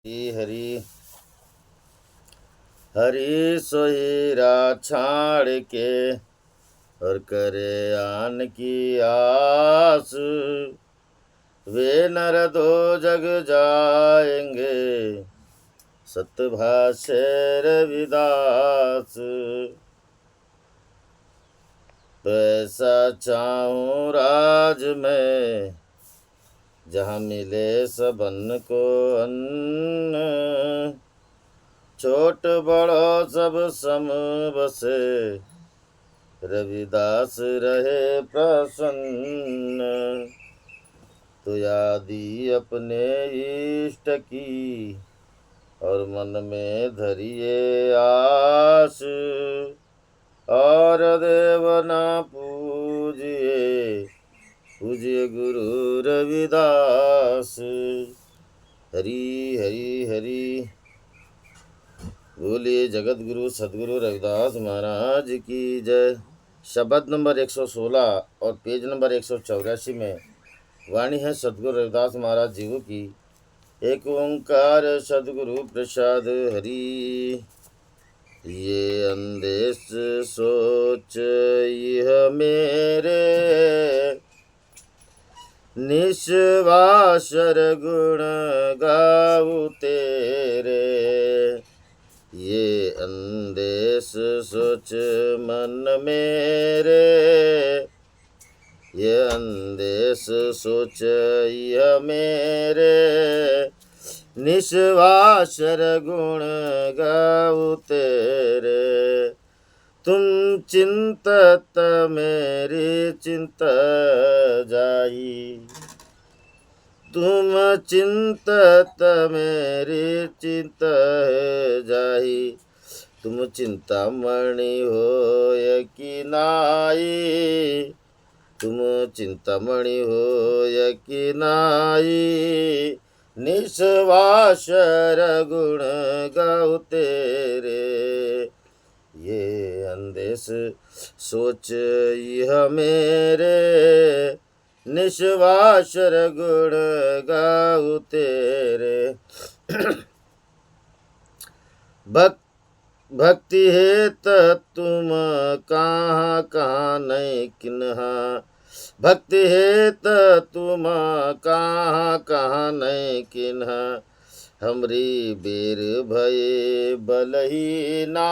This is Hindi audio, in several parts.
हरि हरि सोहीरा छाड़ के और करे आन की आस। वे नर दो जग जाएंगे सतभाषे रविदास। तो ऐसा चाहूँ राज में जहाँ मिले सबन को अन्न। छोट बड़ो सब सम बसे रविदास रहे प्रसन्न। तो यादी अपने इष्ट की और मन में धरिए आस। और देवना पूजिए पूजिए गुरु रविदास। हरि हरि हरि बोलिए जगत गुरु सदगुरु रविदास महाराज की जय। शब्द नंबर 116 और पेज नंबर 184 में वाणी है सदगुरु रविदास महाराज जी की। एक ओंकार सदगुरु प्रसाद हरि। ये अंदेश सोच यह मेरे निस्वासर गुण गाऊ तेरे। ये अंदेश सोच मन मेरे ये अंदेश सोच यह मेरे निस्वासर गुण गाऊ तेरे। तुम चिंतत मेरी चिंता जाई तुम चिंतत मेरी चिंता जाही। तुम चिंतामणि हो कि नाई तुम चिंतामणि हो कि नाई। निस्वासर गुण गाऊ तेरे। ये अंदेश सोच यह मेरे निस्वासर गुण गाऊ तेरे। भक्ति है तुम कहाँ कहाँ नहीं किन्हा। भक्ति है तुम कहाँ कहाँ नहीं किन्हा। हमरी बेर भये बलहीना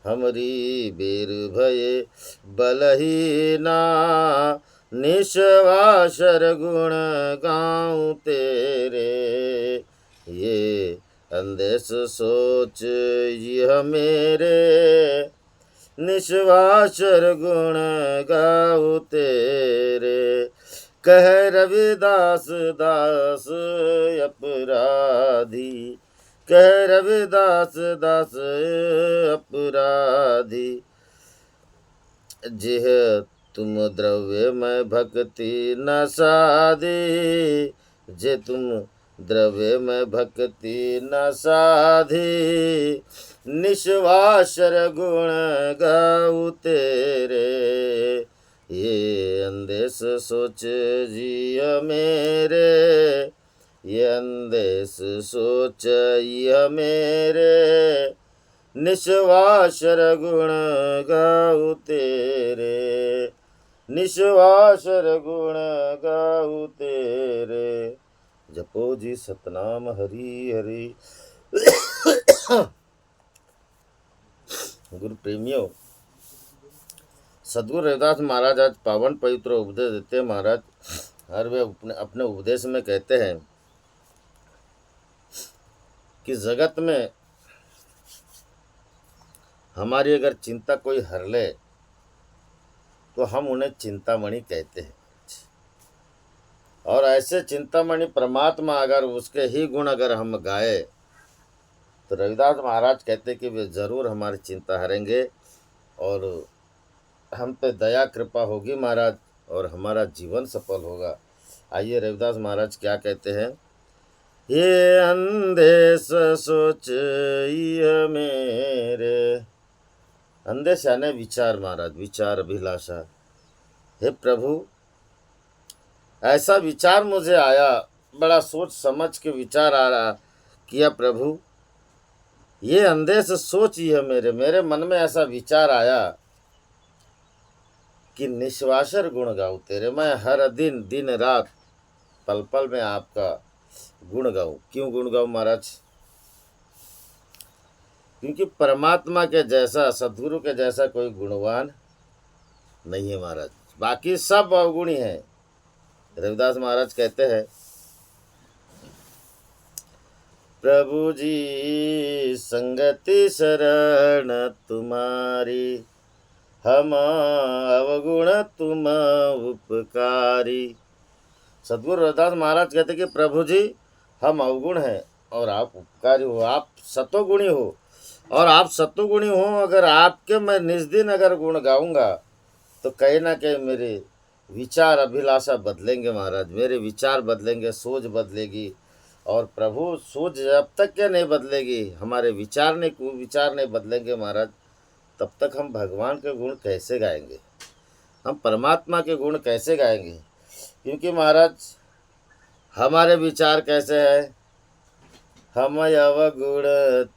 हमरी बेर भये बलहीना। निस्वासर गुण गाऊँ तेरे। ये अंदेश सोच यह मेरे निस्वासर गुण गाऊ तेरे। कह रविदास दास अपराधी कह रविदास दास अपराधी। जिह तुम द्रव्य में भक्ति न साधी जे तुम द्रव्य में भक्ति न साधी। निस्वासर गुण गाऊ तेरे। ये अंदेश सोच जिय मेरे ये अंदेश सोच यह मेरे निस्वासर गुण गाऊ तेरे। निस्वासर गुण गाऊ तेरे। जपो जी सतनाम हरि हरि। गुरु प्रेमियों, सदगुरु रविदास महाराज आज पावन पवित्र उपदेश देते हैं। महाराज हर वे अपने उपदेश में कहते हैं कि जगत में हमारी अगर चिंता कोई हर ले तो हम उन्हें चिंतामणि कहते हैं। और ऐसे चिंतामणि परमात्मा अगर उसके ही गुण अगर हम गाए तो रविदास महाराज कहते कि वे ज़रूर हमारी चिंता हरेंगे और हम पे दया कृपा होगी महाराज और हमारा जीवन सफल होगा। आइए रविदास महाराज क्या कहते हैं। ये अंदेश सोच यह मेरे। अंदेश यानी विचार महाराज, विचार अभिलाषा। हे प्रभु, ऐसा विचार मुझे आया, बड़ा सोच समझ के विचार आ रहा किया प्रभु, ये अंधे से सोच ही है मेरे मन में ऐसा विचार आया कि निश्वासर गुण गाऊं तेरे। मैं हर दिन दिन रात पल पल में आपका गुण गाऊं। क्यों गुण गाऊं महाराज? क्योंकि परमात्मा के जैसा, सद्गुरु के जैसा कोई गुणवान नहीं है महाराज। बाकी सब अवगुणी हैं। रविदास महाराज कहते हैं, प्रभु जी संगति शरण तुम्हारी, हम अवगुण तुम उपकारी। सद्गुरु रविदास महाराज कहते कि प्रभु जी हम अवगुण हैं और आप उपकारी हो, आप सतोगुणी हो। और आप सतोगुणी हो, अगर आपके मैं निज दिन अगर गुण गाऊंगा तो कहीं ना कहीं मेरे विचार अभिलाषा बदलेंगे महाराज, मेरे विचार बदलेंगे, सोच बदलेगी। और प्रभु सोच जब तक क्या नहीं बदलेगी, हमारे विचार नहीं बदलेंगे महाराज, तब तक हम भगवान के गुण कैसे गाएंगे, हम परमात्मा के गुण कैसे गाएंगे? क्योंकि महाराज हमारे विचार कैसे है, हम अवगुण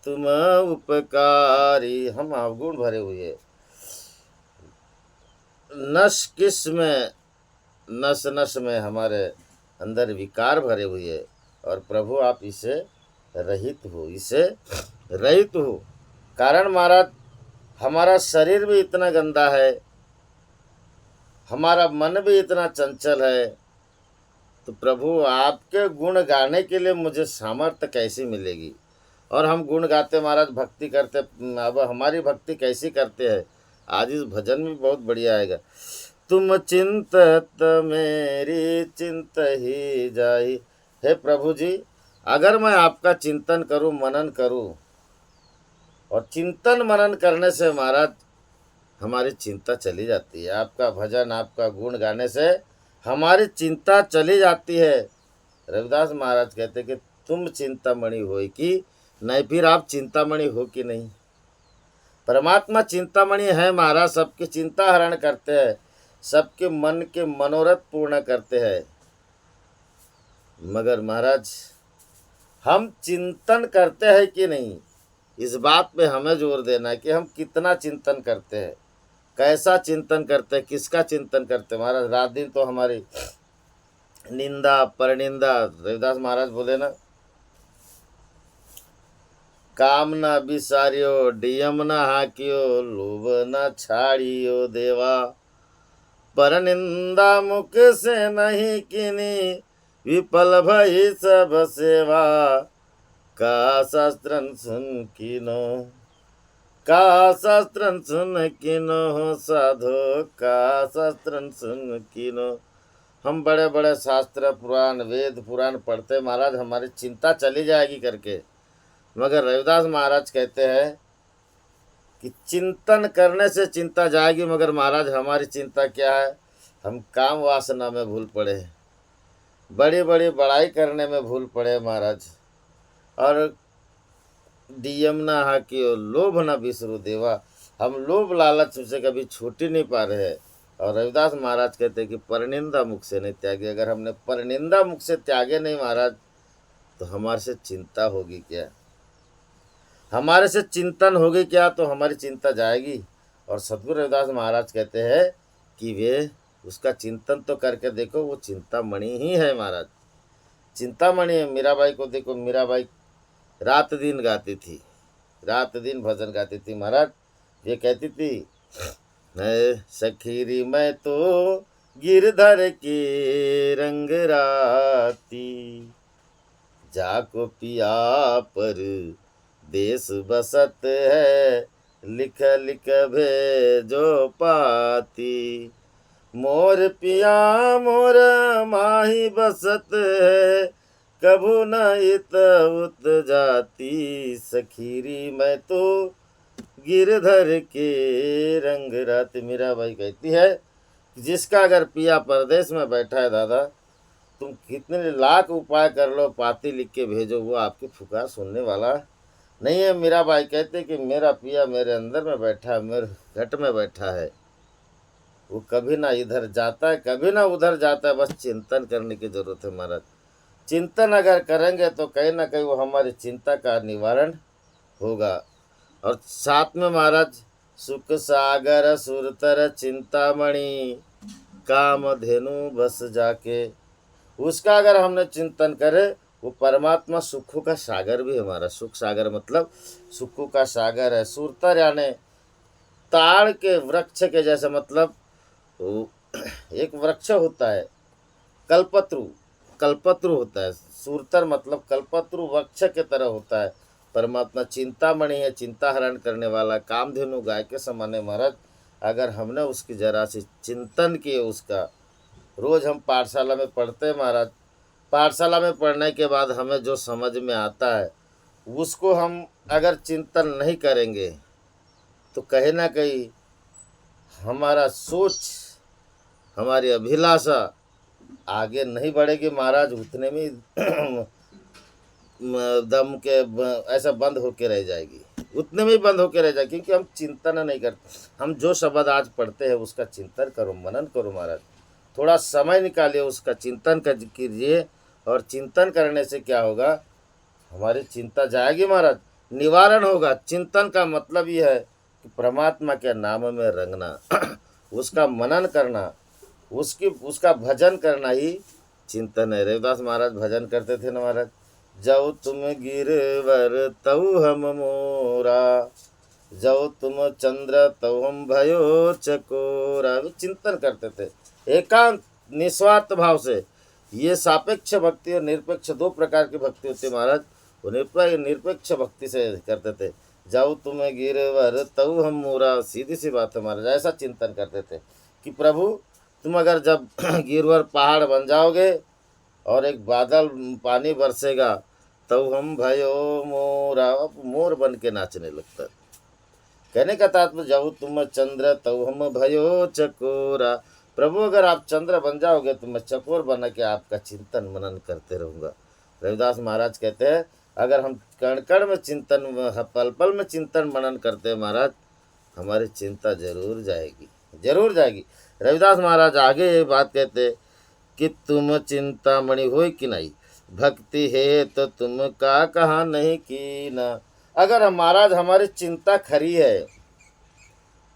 तुम उपकारी, हम अवगुण भरे हुए, नस नस में हमारे अंदर विकार भरे हुए। और प्रभु आप इसे रहित हो। कारण महाराज हमारा शरीर भी इतना गंदा है, हमारा मन भी इतना चंचल है, तो प्रभु आपके गुण गाने के लिए मुझे सामर्थ्य कैसी मिलेगी? और हम गुण गाते महाराज, भक्ति करते। अब हमारी भक्ति कैसी करते हैं? आज इस भजन में बहुत बढ़िया आएगा। तुम चिंतत मेरी चिंत ही जाई। हे प्रभु जी, अगर मैं आपका चिंतन करूं, मनन करूं, और चिंतन मनन करने से महाराज हमारी चिंता चली जाती है। आपका भजन, आपका गुण गाने से हमारी चिंता चली जाती है। रविदास महाराज कहते कि तुम चिंतामणि हो कि नहीं, फिर आप चिंतामणि हो कि नहीं? परमात्मा चिंतामणि है महाराज, सबकी चिंता हरण करते हैं, सबके मन के मनोरथ पूर्ण करते हैं। मगर महाराज हम चिंतन करते हैं कि नहीं, इस बात पे हमें जोर देना है कि हम कितना चिंतन करते हैं, कैसा चिंतन करते हैं, किसका चिंतन करते हैं। महाराज रात दिन तो हमारी निंदा परनिंदा, रविदास महाराज बोले ना, काम न बिसारियो डियम न हाकियो, लोभ न छाड़ियो देवा, पर निंदा मुख से नहीं किनी, विफल भई सब सेवा, का शास्त्रन सुन किनो, का शास्त्रन सुन किनो हो साधो, का शास्त्रन सुन किनो। हम बड़े बड़े शास्त्र पुराण, वेद पुराण पढ़ते महाराज, हमारी चिंता चली जाएगी करके। मगर रविदास महाराज कहते हैं कि चिंतन करने से चिंता जाएगी। मगर महाराज हमारी चिंता क्या है? हम काम वासना में भूल पड़े, बड़ी बड़ी बड़ाई करने में भूल पड़े महाराज। और डियम ना हाकियो, लोभ न बिसरू देवा, हम लोभ लालच से कभी छूट ही नहीं पा रहे हैं। और रविदास महाराज कहते हैं कि परनिंदा मुख से नहीं त्यागे। अगर हमने परनिंदा मुख से त्यागे नहीं महाराज, तो हमारे से चिंता होगी क्या, हमारे से चिंतन होगी क्या? तो हमारी चिंता जाएगी। और सद्गुरु रविदास महाराज कहते हैं कि वे उसका चिंतन तो करके देखो, वो चिंतामणि ही है महाराज, चिंतामणि है। मीराबाई को देखो, मीराबाई रात दिन गाती थी, रात दिन भजन गाती थी महाराज। ये कहती थी, सखीरी मैं तो गिरधर की रंग राती, जाको पिया पर देश बसत है, लिख लिख भेजो पाती, मोर पिया मोर माही बसत है, कभू न इत उत जाती, सखीरी मैं तो गिरधर के रंग रात। मीराबाई कहती है, जिसका अगर पिया परदेश में बैठा है दादा, तुम कितने लाख उपाय कर लो, पाती लिख के भेजो, वो आपकी पुकार सुनने वाला नहीं है। मीराबाई कहते कि मेरा पिया मेरे अंदर में बैठा है, मेरे घट में बैठा है, वो कभी ना इधर जाता है, कभी ना उधर जाता है, बस चिंतन करने की जरूरत है महाराज। चिंतन अगर करेंगे तो कहीं ना कहीं वो हमारी चिंता का निवारण होगा। और साथ में महाराज, सुख सागर सुरतर चिंतामणि कामधेनु बस जाके, उसका अगर हमने चिंतन करे, वो परमात्मा सुखों का सागर भी है हमारा। सुख सागर मतलब सुखों का सागर है। सुरतर यानी ताड़ के वृक्ष के जैसे, मतलब एक वृक्ष होता है कल्पत्रु, कल्पत्रु होता है। सुरतर मतलब कल्पत्रु वृक्ष के तरह होता है। परमात्मा चिंतामणि है, चिंता हरण करने वाला, कामधेनु गाय के समान है महाराज। अगर हमने उसकी जरा सी चिंतन किए उसका, रोज हम पाठशाला में पढ़ते हैं महाराज, पाठशाला में पढ़ने के बाद हमें जो समझ में आता है उसको हम अगर चिंतन नहीं करेंगे तो कहीं ना कहीं हमारा सोच, हमारी अभिलाषा आगे नहीं बढ़ेगी महाराज। उतने में दम के ऐसा बंद होके रह जाएगी, उतने में ही बंद होके रह जाएगी, क्योंकि हम चिंतन नहीं करते। हम जो शब्द आज पढ़ते हैं उसका चिंतन करो, मनन करो महाराज। थोड़ा समय निकालिए, उसका चिंतन कीजिए। और चिंतन करने से क्या होगा, हमारी चिंता जाएगी महाराज, निवारण होगा। चिंतन का मतलब ये है कि परमात्मा के नाम में रंगना उसका मनन करना, उसका भजन करना ही चिंतन है। रविदास महाराज भजन करते थे ना महाराज, जाओ तुम गिरवर तऊ हम मोरा, जाओ तुम चंद्र तऊ हम भयो चकोरा। चिंतन करते थे एकांत निस्वार्थ भाव से। ये सापेक्ष भक्ति और निरपेक्ष दो प्रकार की भक्ति होती है महाराज। वो निरपेक्ष भक्ति से करते थे। जाओ तुम्हें गिरवर तऊ हम मोरा, सीधी सी बात है महाराज। ऐसा चिंतन करते थे कि प्रभु तुम अगर जब गिरवर पहाड़ बन जाओगे और एक बादल पानी बरसेगा, तब हम भयो मोरा, मोर बन के नाचने लगता। कहने का तात्पर्य, जाओ तुम चंद्र तब हम भयो चकोरा। प्रभु अगर आप चंद्र बन जाओगे तो मैं चकोर बना के आपका चिंतन मनन करते रहूँगा। रविदास महाराज कहते हैं, अगर हम कण कण में चिंतन, पल पल में चिंतन मनन करते हैं महाराज, हमारी चिंता जरूर जाएगी, जरूर जाएगी। रविदास महाराज आगे ये बात कहते कि तुम चिंतामणि हो कि नहीं, भक्ति है तो तुम का कहा नहीं की ना। अगर महाराज हमारी चिंता खरी है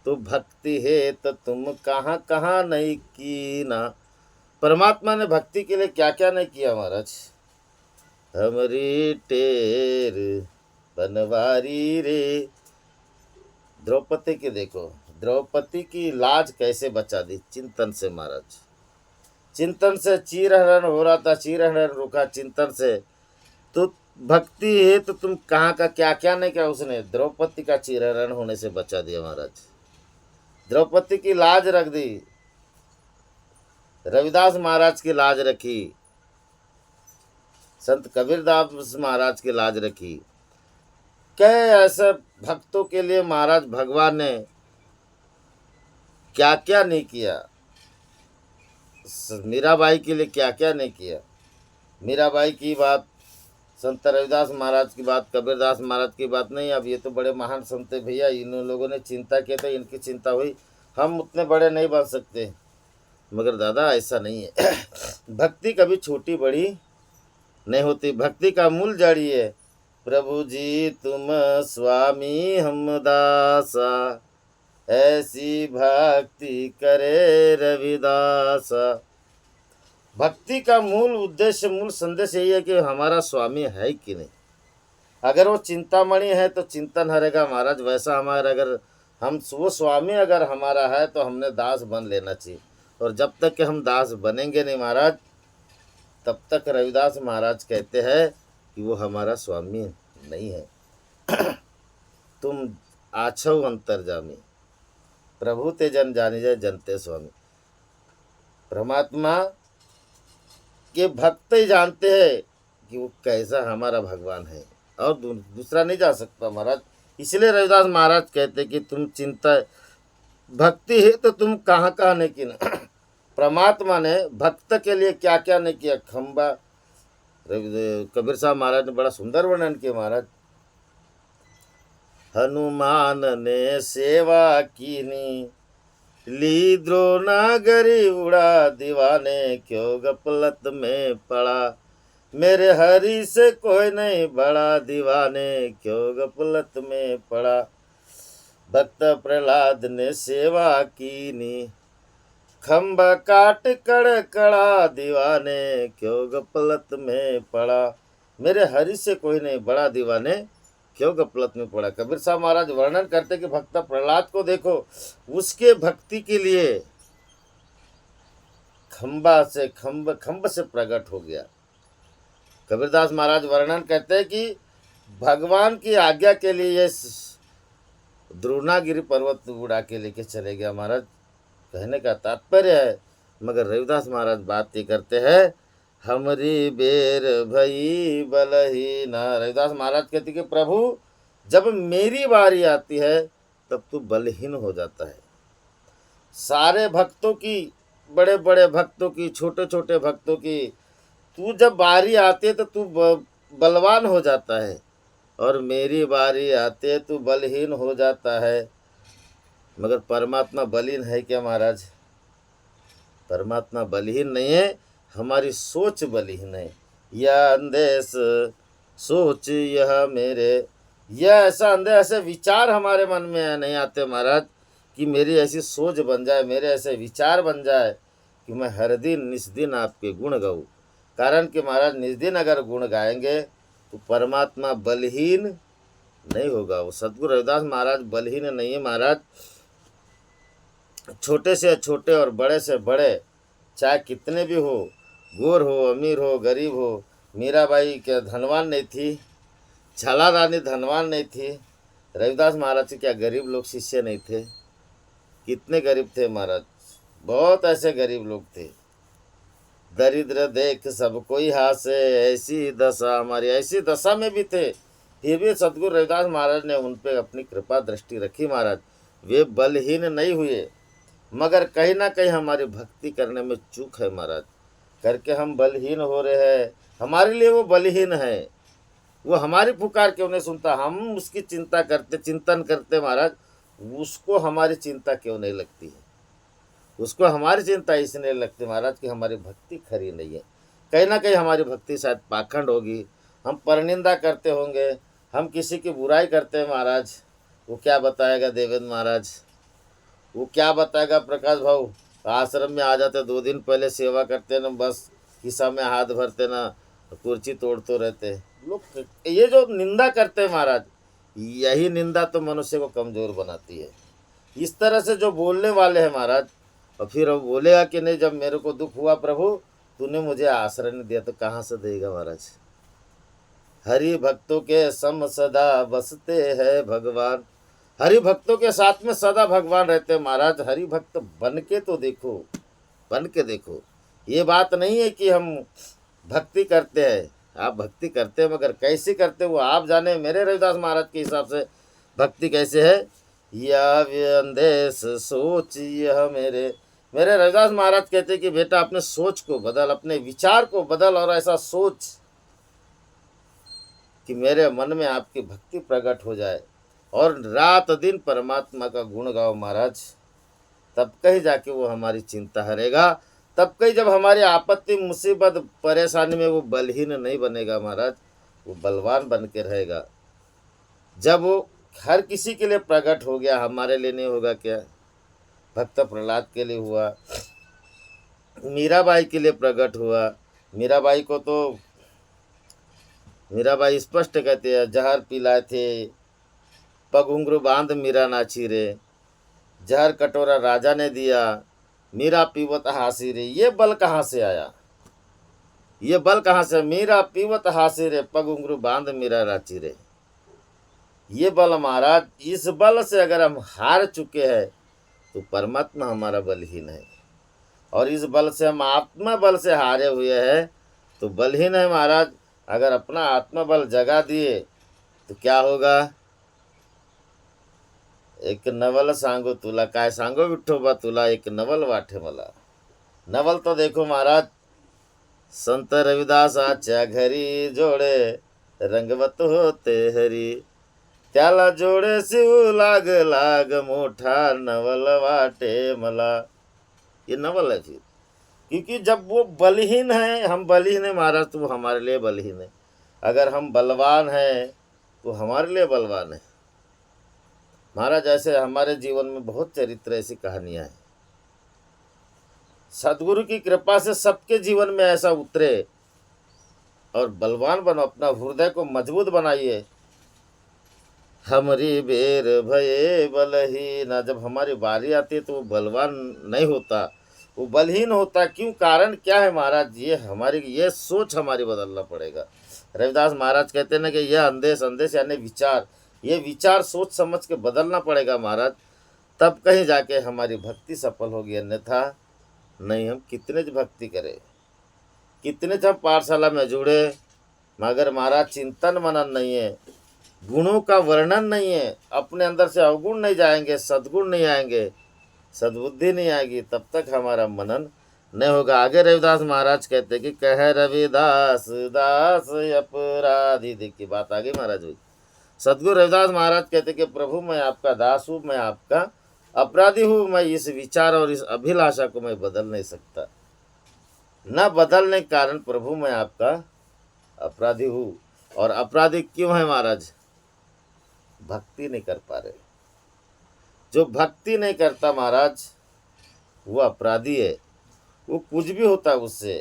तो भक्ति है तो तुम कहाँ कहाँ नहीं की ना। परमात्मा ने भक्ति के लिए क्या क्या नहीं किया महाराज। हमारी टेर बनवारी रे, द्रौपदी की देखो, द्रौपदी की लाज कैसे बचा दी चिंतन से महाराज। चिंतन से चीरहरण हो रहा था, चीरहरण रुका चिंतन से। तो भक्ति है तो तुम कहाँ का क्या क्या नहीं किया, उसने द्रौपदी का चीरहरण होने से बचा दिया महाराज। द्रौपदी की लाज रख दी, रविदास महाराज की लाज रखी, संत कबीरदास महाराज की लाज रखी। कई ऐसे भक्तों के लिए महाराज भगवान ने क्या क्या नहीं किया। मीराबाई के लिए क्या क्या नहीं किया। मीराबाई की बात, संत रविदास महाराज की बात, कबीरदास महाराज की बात नहीं। अब ये तो बड़े महान संत है भैया, इन लोगों ने चिंता की तो इनकी चिंता हुई, हम उतने बड़े नहीं बन सकते। मगर दादा ऐसा नहीं है भक्ति कभी छोटी बड़ी नहीं होती। भक्ति का मूल जड़ ये है, प्रभु जी तुम स्वामी हम दासा, ऐसी भक्ति करे रविदासा। भक्ति का मूल उद्देश्य, मूल संदेश यही है कि हमारा स्वामी है कि नहीं। अगर वो चिंतामणि है तो चिंतन हरेगा महाराज। वैसा हमारा अगर हम वो स्वामी अगर हमारा है तो हमने दास बन लेना चाहिए। और जब तक कि हम दास बनेंगे नहीं महाराज, तब तक रविदास महाराज कहते हैं कि वो हमारा स्वामी नहीं है तुम आछो अंतर्जामी, प्रभु ते जन जानी जाए जनते स्वामी। परमात्मा के भक्त ही जानते हैं कि वो कैसा हमारा भगवान है, और दूसरा नहीं जा सकता महाराज। इसलिए रविदास महाराज कहते कि तुम चिंता, भक्ति है तो तुम कहाँ कहाँ नहीं की ना। परमात्मा ने भक्त के लिए क्या क्या नहीं किया। खंबा, कबीर साहब महाराज ने बड़ा सुंदर वर्णन किया महाराज। हनुमान ने सेवा कीनी, ली द्रोणागरी उड़ा, दीवाने क्यों गफलत में पड़ा। मेरे हरि से कोई नहीं बड़ा, दीवाने क्यों गफलत में पड़ा। भक्त प्रहलाद ने सेवा कीनी, खम्भ काट कड़ कड़ा, दीवाने क्यों गफलत में पड़ा। मेरे हरि से कोई नहीं बड़ा, दीवाने क्यों गफलत में पड़ा। कबीर साहब महाराज वर्णन करते कि भक्त प्रहलाद को देखो, उसके भक्ति के लिए खम्भ से प्रकट हो गया। कबीरदास महाराज वर्णन करते हैं कि भगवान की आज्ञा के लिए ये द्रोणागिरी पर्वत उड़ा के लेके चले गया महाराज, कहने का तात्पर्य है। मगर रविदास महाराज बात ये करते हैं, हमरी बेर भई बलहीना। रविदास महाराज कहते कि प्रभु जब मेरी बारी आती है तब तू बलहीन हो जाता है। सारे भक्तों की, बड़े बड़े भक्तों की, छोटे छोटे भक्तों की, तू जब बारी आती है तो तू बलवान हो जाता है, और मेरी बारी आती है तू बलहीन हो जाता है। मगर परमात्मा बलहीन है क्या महाराज? परमात्मा बलहीन नहीं है, हमारी सोच बलहीन है। यह अंदेश सोच यह मेरे, यह ऐसा अंधे ऐसे विचार हमारे मन में नहीं आते महाराज कि मेरी ऐसी सोच बन जाए, मेरे ऐसे विचार बन जाए कि मैं हर दिन निस्दिन आपके गुण गाऊँ। कारण कि महाराज निस्दिन अगर गुण गाएंगे तो परमात्मा बलहीन नहीं होगा। वो सतगुरु रविदास महाराज बलहीन नहीं है महाराज। छोटे से छोटे और बड़े से बड़े, चाहे कितने भी हो, गोर हो, अमीर हो, गरीब हो। मीराबाई क्या धनवान नहीं थी? झाला रानी धनवान नहीं थी? रविदास महाराज के क्या गरीब लोग शिष्य नहीं थे? कितने गरीब थे महाराज, बहुत ऐसे गरीब लोग थे। दरिद्र देख सब कोई हासे, ऐसी दशा हमारी, ऐसी दशा में भी थे, फिर भी सतगुरु रविदास महाराज ने उन पर अपनी कृपा दृष्टि रखी महाराज। वे बलहीन नहीं हुए, मगर कहीं ना कहीं हमारी भक्ति करने में चूक है महाराज, करके हम बलहीन हो रहे हैं। हमारे लिए वो बलहीन है, वो हमारी पुकार क्यों नहीं सुनता? हम उसकी चिंता करते, चिंतन करते महाराज, उसको हमारी चिंता क्यों नहीं लगती है? उसको हमारी चिंता इसलिए लगती महाराज कि हमारी भक्ति खरी नहीं है। कहीं ना कहीं हमारी भक्ति शायद पाखंड होगी, हम परनिंदा करते होंगे, हम किसी की बुराई करते हैं महाराज। वो क्या बताएगा देवेंद्र महाराज, वो क्या बताएगा प्रकाश भाऊ? आश्रम में आ जाते, 2 दिन पहले सेवा करते ना, बस खिस्सा में हाथ भरते ना, कुर्सी तोड़ते रहते लोग। ये जो निंदा करते हैं महाराज, यही निंदा तो मनुष्य को कमज़ोर बनाती है। इस तरह से जो बोलने वाले हैं महाराज, और फिर वो बोलेगा कि नहीं जब मेरे को दुख हुआ प्रभु तूने मुझे आश्रय नहीं दिया, तो कहाँ से देगा महाराज? हरि भक्तों के सम सदा बसते हैं भगवान। हरि भक्तों के साथ में सदा भगवान रहते हैं महाराज। हरि भक्त बन के तो देखो, बन के देखो। ये बात नहीं है कि हम भक्ति करते हैं, आप भक्ति करते हैं, मगर कैसे करते हो आप जाने। मेरे रविदास महाराज के हिसाब से भक्ति कैसे है? यह व्यंदेश सोच यह मेरे रविदास महाराज कहते हैं कि बेटा अपने सोच को बदल, अपने विचार को बदल, और ऐसा सोच कि मेरे मन में आपकी भक्ति प्रकट हो जाए, और रात दिन परमात्मा का गुण गाओ महाराज। तब कहीं जाके वो हमारी चिंता हरेगा, तब कहीं जब हमारी आपत्ति मुसीबत परेशानी में वो बलहीन नहीं बनेगा महाराज, वो बलवान बन के रहेगा। जब वो हर किसी के लिए प्रकट हो गया, हमारे लिए नहीं होगा क्या? भक्त प्रहलाद के लिए हुआ, मीराबाई के लिए प्रकट हुआ। मीराबाई को तो मीराबाई स्पष्ट कहते हैं, जहर पिलाए थे पग घुंघरू बांध मीरा नाची रे, जहर कटोरा राजा ने दिया मीरा पीवत हासी रे। ये बल कहाँ से आया? ये बल कहाँ से? मीरा पीवत हासी रे, पग घुंघरू बांध मीरा नाची रे। ये बल महाराज, इस बल से अगर हम हार चुके हैं तो परमात्मा हमारा बलहीन है, और इस बल से हम आत्मा बल से हारे हुए हैं तो बलहीन है महाराज। अगर अपना आत्मा बल जगा दिए तो क्या होगा? एक नवल सांगो तुला, काय सांगो विठोबा तुला, एक नवल वाटे मला। नवल तो देखो महाराज, संत रविदास आच्या घरी जोडे रंगवत होते हरी, त्याला जोडे शिव लाग लाग मोठा नवल वाटे मला। ये नवल है। फिर क्योंकि जब वो बलहीन है, हम बलहीन है महाराज, तो वो हमारे लिए बलहीन है। अगर हम बलवान हैं तो हमारे लिए बलवान है महाराज। ऐसे हमारे जीवन में बहुत चरित्र ऐसी कहानियां हैं। सदगुरु की कृपा से सबके जीवन में ऐसा उतरे और बलवान बनो, अपना हृदय को मजबूत बनाइए। हमरी बेर भये बलहीन, जब हमारी बारी आती है तो वो बलवान नहीं होता, वो बलहीन होता। क्यों? कारण क्या है महाराज? ये सोच हमारी बदलना पड़ेगा। रविदास महाराज कहते हैं ना कि यह अंदेश यानी विचार, ये विचार सोच समझ के बदलना पड़ेगा महाराज, तब कहीं जाके हमारी भक्ति सफल होगी। अन्यथा नहीं। हम कितने भक्ति करें, कितने हम पाठशाला में जुड़े, मगर महाराज चिंतन मनन नहीं है, गुणों का वर्णन नहीं है, अपने अंदर से अवगुण नहीं जाएंगे, सद्गुण नहीं आएंगे, सद्बुद्धि नहीं आएगी, तब तक हमारा मनन नहीं होगा। आगे रविदास महाराज कहते कि कह रविदास दास अपराधी, देखिए बात आ गई महाराज भाई। सदगुरु रविदास महाराज कहते कि प्रभु मैं आपका दास हूँ, मैं आपका अपराधी हूँ, मैं इस विचार और इस अभिलाषा को मैं बदल नहीं सकता। न बदलने के कारण प्रभु मैं आपका अपराधी हूँ। और अपराधी क्यों है महाराज? भक्ति नहीं कर पा रहे। जो भक्ति नहीं करता महाराज वो अपराधी है। वो कुछ भी होता है उससे,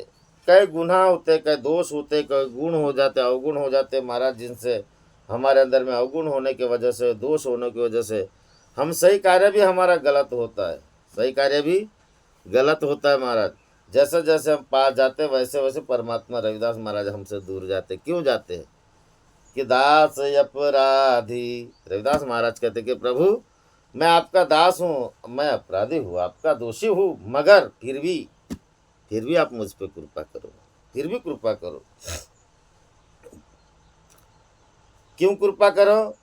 कई गुनाह होते, कई दोष होते, कई गुण हो जाते, अवगुण हो जाते महाराज, जिनसे हमारे अंदर में अवगुण होने की वजह से, दोष होने की वजह से हम सही कार्य भी हमारा गलत होता है, सही कार्य भी गलत होता है महाराज। जैसे जैसे हम पास जाते वैसे वैसे परमात्मा रविदास महाराज हमसे दूर जाते। क्यों जाते हैं? कि दास अपराधी, रविदास महाराज कहते कि प्रभु मैं आपका दास हूँ, मैं अपराधी हूँ, आपका दोषी हूँ, मगर फिर भी आप मुझ पर कृपा करो, फिर भी कृपा करो। क्यों कृपा करो?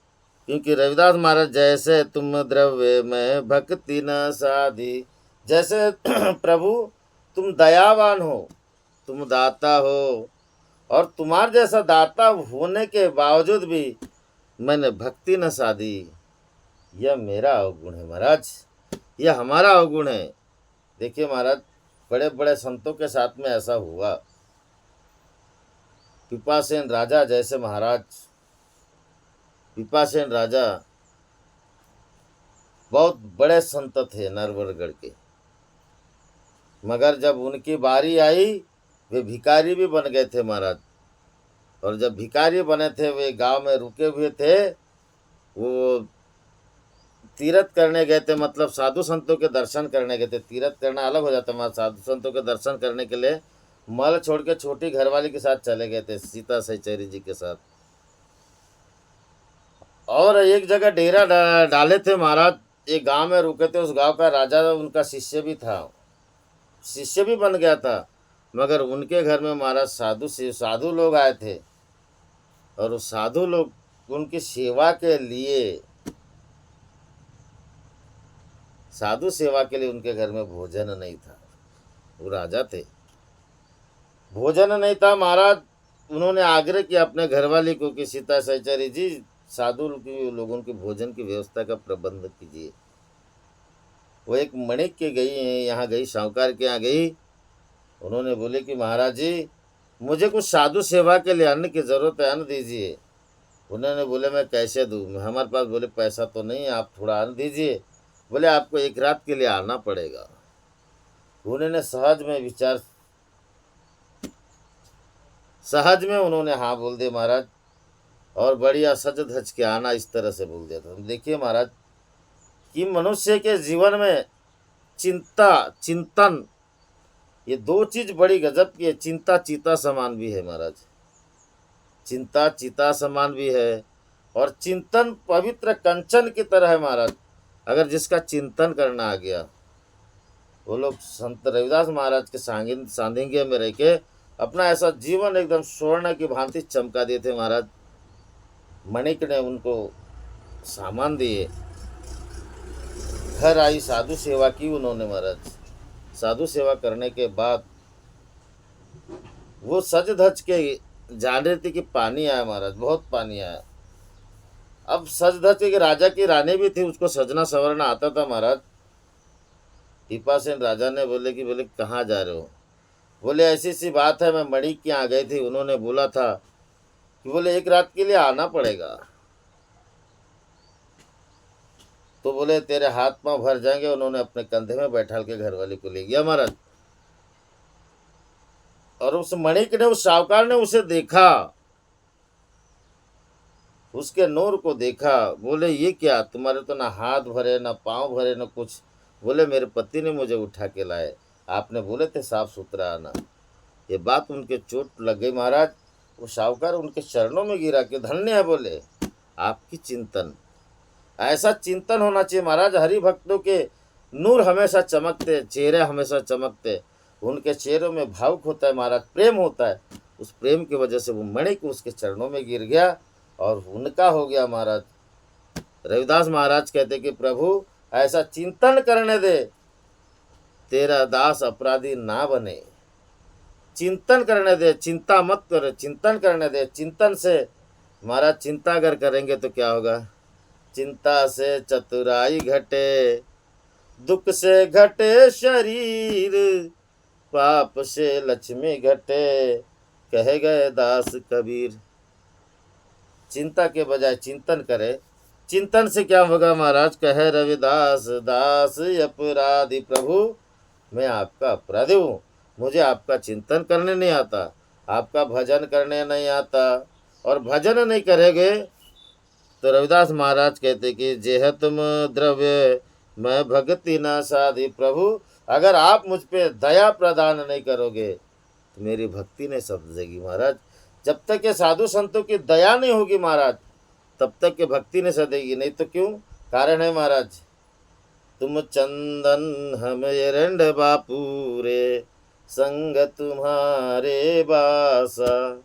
क्योंकि रविदास महाराज जैसे तुम द्रव्य में भक्ति न साधी, जैसे प्रभु तुम दयावान हो, तुम दाता हो, और तुम्हारे जैसा दाता होने के बावजूद भी मैंने भक्ति न साधी, यह मेरा अवगुण है महाराज, यह हमारा अवगुण है। देखिए महाराज, बड़े बड़े संतों के साथ में ऐसा हुआ। पिपासेन राजा जैसे महाराज, पिपासेन राजा बहुत बड़े संत थे नरवरगढ़ के, मगर जब उनकी बारी आई वे भिखारी भी बन गए थे महाराज। और जब भिखारी बने थे, वे गांव में रुके हुए थे, वो तीर्थ करने गए थे, मतलब साधु संतों के दर्शन करने गए थे। तीर्थ करना अलग हो जाता है, साधु संतों के दर्शन करने के लिए मल छोड़ के छोटी घरवाली के साथ चले गए थे, सीता सचेरी जी के साथ। और एक जगह डेरा डाले थे महाराज, एक गांव में रुके थे, उस गांव का राजा उनका शिष्य भी था, शिष्य भी बन गया था। मगर उनके घर में महाराज साधु लोग आए थे, और उस साधु लोग उनकी सेवा के लिए, साधु सेवा के लिए उनके घर में भोजन नहीं था। वो राजा थे, भोजन नहीं था महाराज। उन्होंने आग्रह किया अपने घरवाली को कि सीता सहचरी जी, साधु लोगों के भोजन की व्यवस्था का प्रबंध कीजिए। वो एक मणिक के गई, यहाँ गई, साहूकार के यहाँ गई। उन्होंने बोले कि महाराज जी मुझे कुछ साधु सेवा के लिए अन्न की ज़रूरत है, अन्न दीजिए। उन्होंने बोले मैं कैसे दूँ, हमारे पास बोले पैसा तो नहीं है, आप थोड़ा अन्न दीजिए। बोले आपको एक रात के लिए आना पड़ेगा। उन्होंने सहज में उन्होंने हाँ बोल दिया महाराज, और बढ़िया सज धज के आना, इस तरह से बोल दिया था। देखिए महाराज कि मनुष्य के जीवन में चिंतन, ये दो चीज बड़ी गजब की है। चिंता चीता समान भी है महाराज, चिंता चीता समान भी है, और चिंतन पवित्र कंचन की तरह है महाराज। अगर जिसका चिंतन करना आ गया, वो लोग संत रविदास महाराज के सांधिंग्य में रह के अपना ऐसा जीवन एकदम स्वर्ण की भांति चमका दिए थे महाराज। मणिक ने उनको सामान दिए, घर आई, साधु सेवा की उन्होंने महाराज। साधु सेवा करने के बाद वो सज धज के जान रही थी कि पानी आया महाराज, बहुत पानी आया। अब सज धज के राजा की रानी भी थी, उसको सजना संवरना आता था महाराज। पिपासेन राजा ने बोले कहाँ जा रहे हो? बोले ऐसी सी बात है, मैं मणि के यहाँ गई थी, उन्होंने बोला था कि बोले एक रात के लिए आना पड़ेगा। तो बोले तेरे हाथ पांव भर जाएंगे। उन्होंने अपने कंधे में बैठा के घर वाले को ले गया महाराज। और उस मणिक ने, उस साहूकार ने उसे देखा, उसके नूर को देखा। बोले ये क्या, तुम्हारे तो ना हाथ भरे ना पांव भरे ना कुछ। बोले मेरे पति ने मुझे उठा के लाए, आपने बोले थे साफ सुथरा आना। ये बात उनके चोट लग गई महाराज। वो साहूकार उनके चरणों में गिरा के धन्य है, बोले आपकी चिंतन, ऐसा चिंतन होना चाहिए महाराज। हरि भक्तों के नूर हमेशा चमकते, चेहरे हमेशा चमकते, उनके चेहरों में भावुक होता है महाराज, प्रेम होता है। उस प्रेम की वजह से वो मणिक उसके चरणों में गिर गया और उनका हो गया महाराज। रविदास महाराज कहते कि प्रभु ऐसा चिंतन करने दे, तेरा दास अपराधी ना बने। चिंतन करने दे, चिंता मत कर, चिंतन करने दे। चिंतन से महाराज, चिंता अगर करेंगे तो क्या होगा, चिंता से चतुराई घटे, दुख से घटे शरीर, पाप से लक्ष्मी घटे, कहे गए दास कबीर। चिंता के बजाय चिंतन करे। चिंतन से क्या होगा महाराज, कहे रविदास दास अपराधी, प्रभु मैं आपका अपराधी हूँ, मुझे आपका चिंतन करने नहीं आता, आपका भजन करने नहीं आता। और भजन नहीं करेंगे तो रविदास महाराज कहते कि जेह तुम द्रव्य मैं भक्ति न साधी, प्रभु अगर आप मुझ पे दया प्रदान नहीं करोगे तो मेरी भक्ति नहीं सधेगी महाराज। जब तक के साधु संतों की दया नहीं होगी महाराज, तब तक के भक्ति नहीं सधेगी। नहीं तो क्यों, कारण है महाराज, तुम चंदन हम एरंड बापू रे, संग तुम्हारे बासा।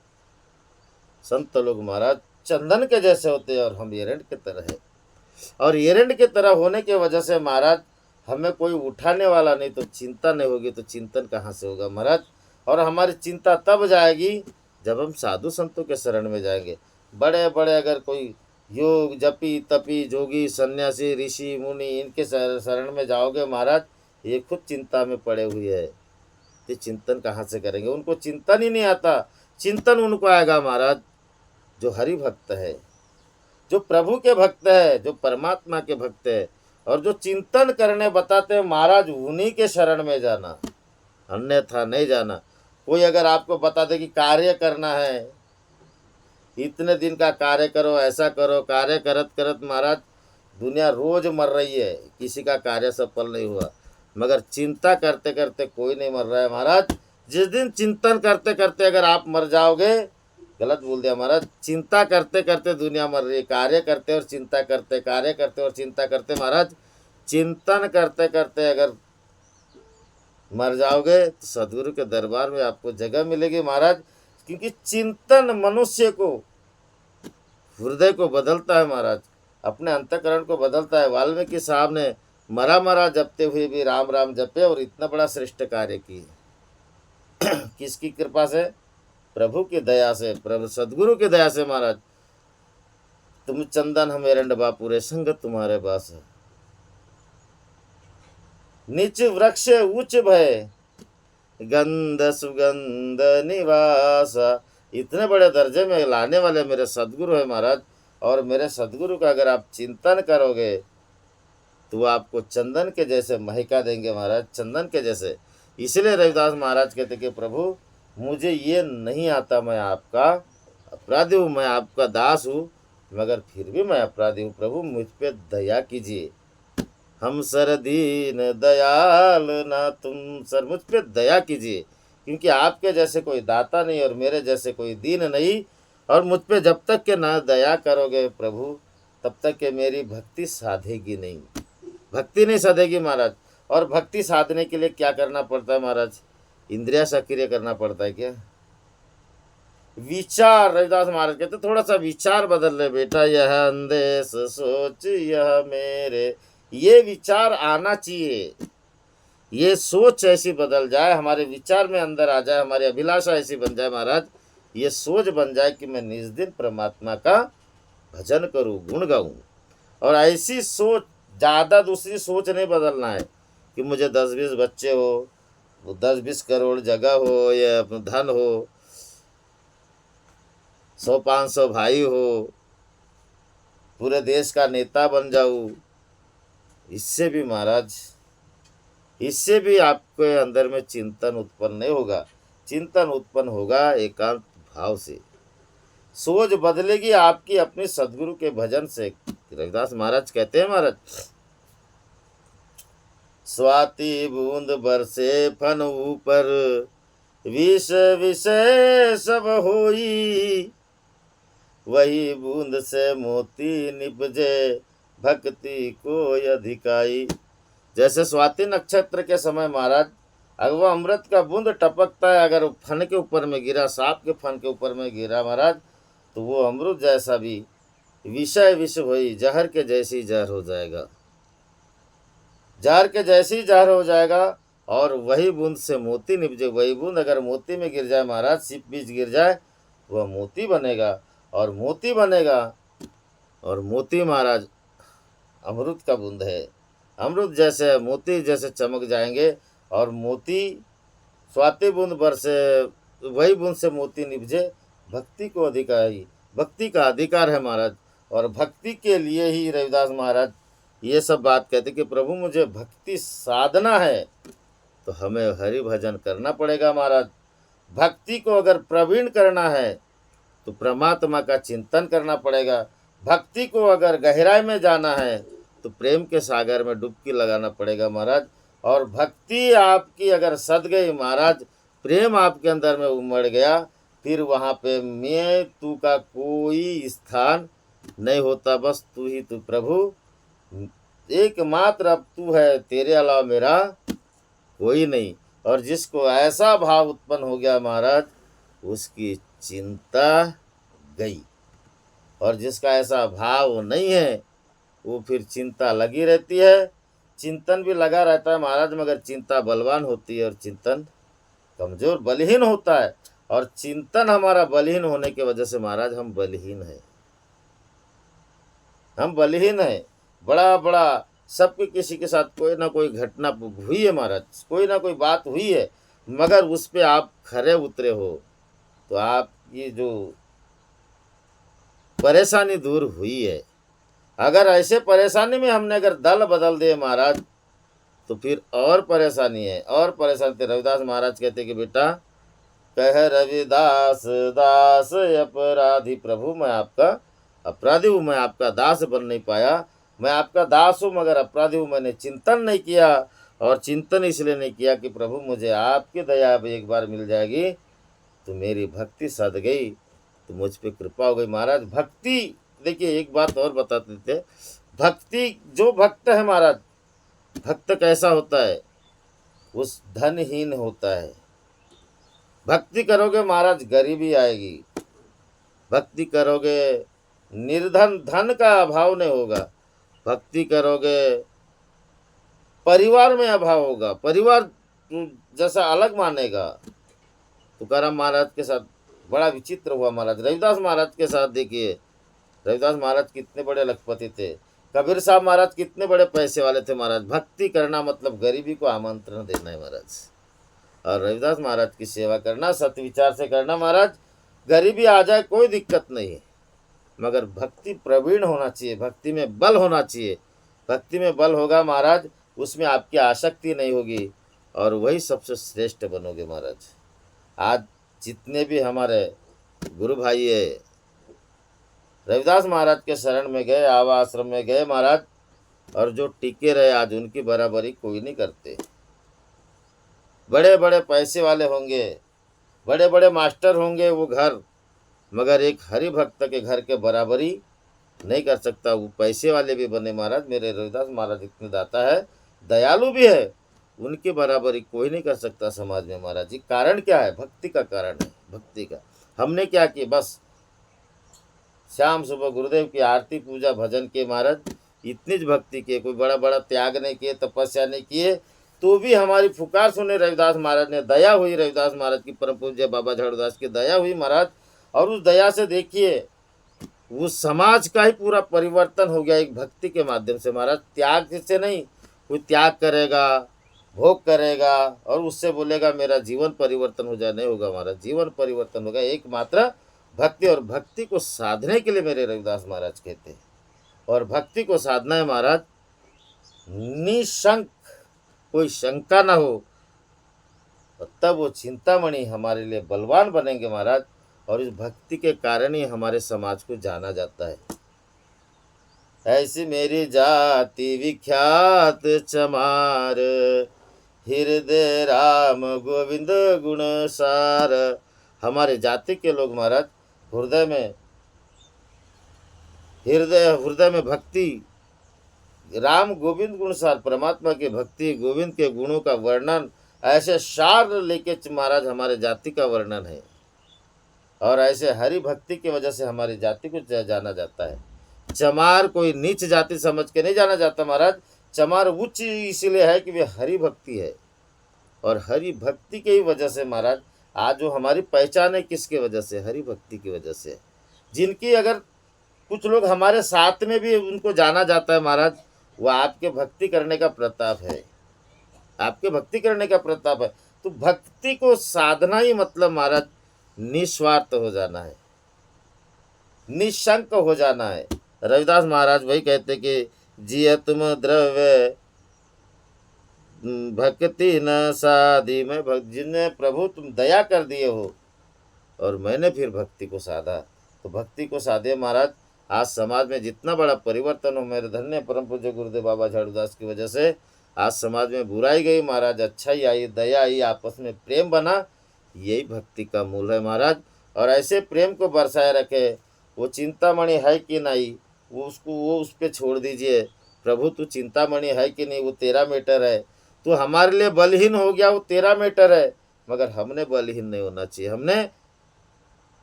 संत लोग महाराज चंदन के जैसे होते हैं और हम एरंड के तरह है। और एरंड के तरह होने के वजह से महाराज हमें कोई उठाने वाला नहीं, तो चिंता नहीं होगी तो चिंतन कहाँ से होगा महाराज। और हमारी चिंता तब जाएगी जब हम साधु संतों के शरण में जाएंगे। बड़े बड़े अगर कोई योग जपी तपी जोगी सन्यासी ऋषि मुनि इनके शरण में जाओगे महाराज, ये खुद चिंता में पड़े हुए है, तो चिंतन कहाँ से करेंगे। उनको चिंतन ही नहीं आता। चिंतन उनको आएगा महाराज जो हरि भक्त है, जो प्रभु के भक्त है, जो परमात्मा के भक्त है, और जो चिंतन करने बताते हैं महाराज, उन्हीं के शरण में जाना, अन्यथा नहीं जाना। कोई अगर आपको बता दे कि कार्य करना है, इतने दिन का कार्य करो, ऐसा करो, कार्य करत करत महाराज दुनिया रोज मर रही है, किसी का कार्य सफल नहीं हुआ। मगर चिंता करते करते कोई नहीं मर रहा है महाराज। जिस दिन चिंतन करते करते अगर आप मर जाओगे, गलत बोल दिया महाराज, चिंता करते करते दुनिया मर रही है। कार्य करते और चिंता करते, कार्य करते और चिंता करते महाराज, चिंतन करते करते अगर मर जाओगे तो सदगुरु के दरबार में आपको जगह मिलेगी महाराज। क्योंकि चिंतन मनुष्य को, हृदय को बदलता है महाराज, अपने अंतःकरण को बदलता है। वाल्मीकि साहब ने मरा मरा जपते हुए भी राम राम जपे और इतना बड़ा श्रेष्ठ कार्य किए। किसकी कृपा से, प्रभु की दया से, प्रभु सदगुरु की दया से महाराज। तुम चंदन हम एरंड बापू रे, संग तुम्हारे बास है, नीच वृक्ष उच्च भय, गंध सुगंध निवासा। इतने बड़े दर्जे में लाने वाले मेरे सदगुरु है महाराज। और मेरे सदगुरु का अगर आप चिंतन करोगे तो वो आपको चंदन के जैसे महका देंगे महाराज, चंदन के जैसे। इसलिए रविदास महाराज कहते कि प्रभु मुझे ये नहीं आता, मैं आपका अपराधी हूँ, मैं आपका दास हूँ, मगर फिर भी मैं अपराधी हूँ। प्रभु मुझ पे दया कीजिए। हम सर दीन दयाल ना तुम सर, मुझ पे दया कीजिए। क्योंकि आपके जैसे कोई दाता नहीं और मेरे जैसे कोई दीन नहीं। और मुझ पे जब तक के ना दया करोगे प्रभु, तब तक के मेरी भक्ति साधेगी नहीं, भक्ति नहीं साधेगी महाराज। और भक्ति साधने के लिए क्या करना पड़ता है महाराज, इंद्रिया सक्रिय करना पड़ता है क्या, विचार। रविदास महाराज कहते थोड़ा सा विचार बदल ले बेटा, यह अंदेश सोच यह मेरे, ये विचार आना चाहिए। ये सोच ऐसी बदल जाए, हमारे विचार में अंदर आ जाए, हमारी अभिलाषा ऐसी बन जाए महाराज, ये सोच बन जाए कि मैं निज दिन परमात्मा का भजन करूं, गुण गाऊं। और ऐसी सोच, ज़्यादा दूसरी सोच नहीं बदलना है कि मुझे 10-20 बच्चे हो, वो 10-20 करोड़ जगह हो या अपना धन हो, 100-500 भाई हो, पूरे देश का नेता बन जाऊं, इससे भी महाराज, इससे भी आपके अंदर में चिंतन उत्पन्न नहीं होगा। चिंतन उत्पन्न होगा एकांत भाव से। सोच बदलेगी आपकी अपनी सदगुरु के भजन से। रविदास महाराज कहते हैं, महाराज, स्वाति बूंद बरसे फन ऊपर, विष विषय सब होई, वही बूंद से मोती निपजे, भक्ति को अधिकाई। जैसे स्वाति नक्षत्र के समय महाराज, अगर वो अमृत का बूंद टपकता है, अगर फन के ऊपर में गिरा, सांप के फन के ऊपर में गिरा महाराज, तो वो अमृत जैसा भी विषय विष होई, जहर के जैसी जहर हो जाएगा, जहर के जैसी जहर हो जाएगा। और वही बूंद से मोती निपजे, वही बूंद अगर मोती में गिर जाए महाराज, सिप बीच गिर जाए, वह मोती बनेगा, और मोती बनेगा, और मोती महाराज अमृत का बूंद है। अमृत जैसे मोती जैसे चमक जाएंगे, और मोती स्वाति बूंद बरसे, वही बूंद से मोती निपजे, भक्ति को अधिकारी। भक्ति का अधिकार है महाराज, और भक्ति के लिए ही रविदास महाराज ये सब बात कहते कि प्रभु मुझे भक्ति साधना है, तो हमें हरि भजन करना पड़ेगा महाराज। भक्ति को अगर प्रवीण करना है तो परमात्मा का चिंतन करना पड़ेगा। भक्ति को अगर गहराई में जाना है तो प्रेम के सागर में डुबकी लगाना पड़ेगा महाराज। और भक्ति आपकी अगर सद गई महाराज, प्रेम आपके अंदर में उमड़ गया, फिर वहाँ पे मैं तू का कोई स्थान नहीं होता। बस तू ही तू प्रभु, एकमात्र अब तू है, तेरे अलावा मेरा कोई नहीं। और जिसको ऐसा भाव उत्पन्न हो गया महाराज, उसकी चिंता गई। और जिसका ऐसा भाव नहीं है, वो फिर चिंता लगी रहती है, चिंतन भी लगा रहता है महाराज, मगर चिंता बलवान होती है और चिंतन कमजोर बलहीन होता है। और चिंतन हमारा बलहीन होने की वजह से महाराज हम बलहीन हैं, हम बलहीन हैं। बड़ा बड़ा सबके किसी के साथ कोई ना कोई घटना हुई है महाराज, कोई ना कोई बात हुई है, मगर उस पे आप खरे उतरे हो तो आपकी जो परेशानी दूर हुई है। अगर ऐसे परेशानी में हमने अगर दल बदल दिए महाराज, तो फिर और परेशानी है, और परेशानी। रविदास महाराज कहते कि बेटा, कह रविदास दास अपराधी, प्रभु मैं आपका अपराधी हूँ, मैं आपका दास बन नहीं पाया, मैं आपका दास हूँ मगर अपराधी हूँ। मैंने चिंतन नहीं किया, और चिंतन इसलिए नहीं किया कि प्रभु मुझे आपकी दया अब एक बार मिल जाएगी तो मेरी भक्ति सद गई, तो मुझ पे कृपा हो गई महाराज। भक्ति, देखिए एक बात और बताते थे, भक्ति, जो भक्त है महाराज, भक्त कैसा होता है, उस धनहीन होता है। भक्ति करोगे महाराज, गरीबी आएगी। भक्ति करोगे, निर्धन, धन का अभाव नहीं होगा। भक्ति करोगे, परिवार में अभाव होगा, परिवार जैसा अलग मानेगा। तुकाराम महाराज के साथ बड़ा विचित्र हुआ महाराज, रविदास महाराज के साथ देखिए, रविदास महाराज कितने बड़े लखपति थे, कबीर साहब महाराज कितने बड़े पैसे वाले थे महाराज। भक्ति करना मतलब गरीबी को आमंत्रण देना है महाराज, और रविदास महाराज की सेवा करना सत्य विचार से करना महाराज। गरीबी आ जाए कोई दिक्कत नहीं है, मगर भक्ति प्रवीण होना चाहिए, भक्ति में बल होना चाहिए। भक्ति में बल होगा महाराज, उसमें आपकी आसक्ति नहीं होगी, और वही सबसे श्रेष्ठ बनोगे महाराज। आज जितने भी हमारे गुरु भाई है, रविदास महाराज के शरण में गए, आवा आश्रम में गए महाराज, और जो टिके रहे आज उनकी बराबरी कोई नहीं करते। बड़े बड़े पैसे वाले होंगे, बड़े बड़े मास्टर होंगे वो घर, मगर एक हरि भक्त के घर के बराबरी नहीं कर सकता। वो पैसे वाले भी बने महाराज, मेरे रविदास महाराज इतने दाता है, दयालु भी है, उनकी बराबरी कोई नहीं कर सकता समाज में महाराज जी। कारण क्या है? भक्ति का कारण है, भक्ति का। हमने क्या किया, बस शाम सुबह गुरुदेव की आरती पूजा भजन के महाराज, इतनी ज भक्ति किए, कोई बड़ा बड़ा त्याग नहीं किए, तपस्या नहीं किए, तो भी हमारी पुकार सुने रविदास महाराज ने। दया हुई रविदास महाराज की, परम पूज्य बाबा झाड़ूदास की दया हुई महाराज। और उस दया से देखिए उस समाज का ही पूरा परिवर्तन हो गया एक भक्ति के माध्यम से महाराज। त्याग से नहीं, कोई त्याग करेगा, भोग करेगा और उससे बोलेगा मेरा जीवन परिवर्तन हो जाए, नहीं होगा हमारा जीवन परिवर्तन होगा एकमात्र भक्ति। और भक्ति को साधने के लिए मेरे रविदास महाराज कहते हैं, और भक्ति को साधना है महाराज निशंक, कोई शंका ना हो, तब वो चिंतामणि हमारे लिए बलवान बनेंगे महाराज। और इस भक्ति के कारण ही हमारे समाज को जाना जाता है। ऐसी मेरी जाति विख्यात चमार, हृदय राम गोविंद गुण सार। हमारे जाति के लोग महाराज हृदय में भक्ति, राम गोविंद गुण सार, परमात्मा की भक्ति गोविंद के गुणों का वर्णन, ऐसे सार लेके महाराज हमारे जाति का वर्णन है। और ऐसे हरि भक्ति की वजह से हमारी जाति को जाना जाता है। चमार कोई नीच जाति समझ के नहीं जाना जाता महाराज, चमार उच्च इसीलिए है कि वे हरि भक्ति है। और हरि भक्ति की ही वजह से महाराज आज जो हमारी पहचान है किसके वजह से, हरि भक्ति की वजह से। जिनकी अगर कुछ लोग हमारे साथ में भी उनको जाना जाता है महाराज, वो आपके भक्ति करने का प्रताप है, आपके भक्ति करने का प्रताप है। तो भक्ति को साधना ही मतलब महाराज निस्वार्थ हो जाना है, निशंक हो जाना है। रविदास महाराज वही कहते कि जिय तुम द्रव्य भक्ति न साधी, मैं जिन्हें प्रभु तुम दया कर दिए हो और मैंने फिर भक्ति को साधा। तो भक्ति को साधे महाराज, आज समाज में जितना बड़ा परिवर्तन हो, मेरे धन्य परम पूज्य गुरुदेव बाबा झाड़ूदास की वजह से आज समाज में बुराई गई महाराज, अच्छाई आई, दया आई, आपस में प्रेम बना। यही भक्ति का मूल है महाराज। और ऐसे प्रेम को बरसाए रखे। वो चिंतामणि है कि नहीं, वो उस पर छोड़ दीजिए। प्रभु तू चिंतामणि है कि नहीं, वो तेरा मैटर है। तू हमारे लिए बलहीन हो गया, वो तेरा मैटर है, मगर हमने बलहीन नहीं होना चाहिए। हमने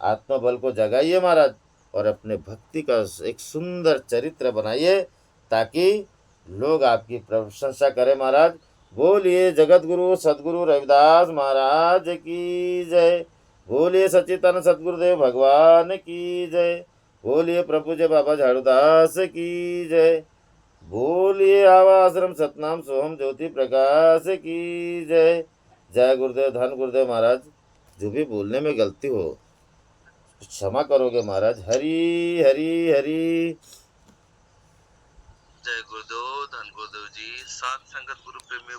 आत्मबल को जगाइए महाराज और अपने भक्ति का एक सुंदर चरित्र बनाइए ताकि लोग आपकी प्रशंसा करें महाराज। बोलिए जगत गुरु सदगुरु रविदास महाराज की जय। बोलिए सच्चिदानंद सदगुरुदेव भगवान की जय। बोलिए प्रभु जय बाबा झाड़ूदास की जय। बोलिए आवा आश्रम सतनाम सोहम ज्योति प्रकाश की जय। जय गुरुदेव, धन गुरुदेव महाराज। जो भी बोलने में गलती हो क्षमा करोगे महाराज। हरी हरी हरी। जय गुरुदेव, धन गुरुदेव जी। सात संगत गुरु प्रेमी